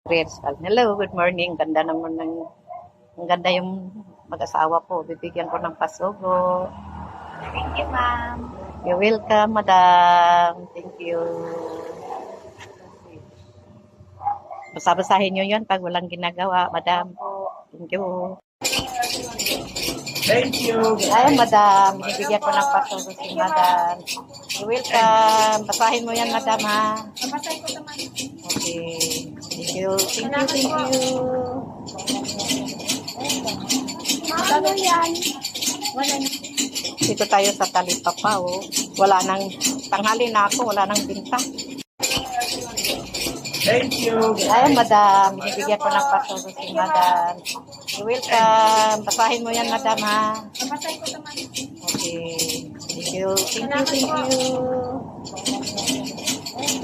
Rizal. Hello, good morning. Ganda naman ang ganda yung mag-asawa po. Bibigyan ko ng pasugo. Thank you, ma'am. You're welcome, madam. Thank you. Basa-basahin nyo yun pag walang ginagawa, madam. Thank you. Thank you. Ay, madam. Binibigyan ko ng pasugo si madam. You're welcome. Basahin mo yan, madam, ha? Babasay ko naman. Okay. Thank you. Thank you. Ano yan? Wala na. Dito tayo sa Talipapa, oh. Wala nang, tanghali na ako, wala nang binta. Thank you. Ay, madam. Binibigyan ko ng pasugo si madam. You're welcome. Basahin mo yan, madam, ha? Babasay ko naman. Okay. Thank you. Thank you.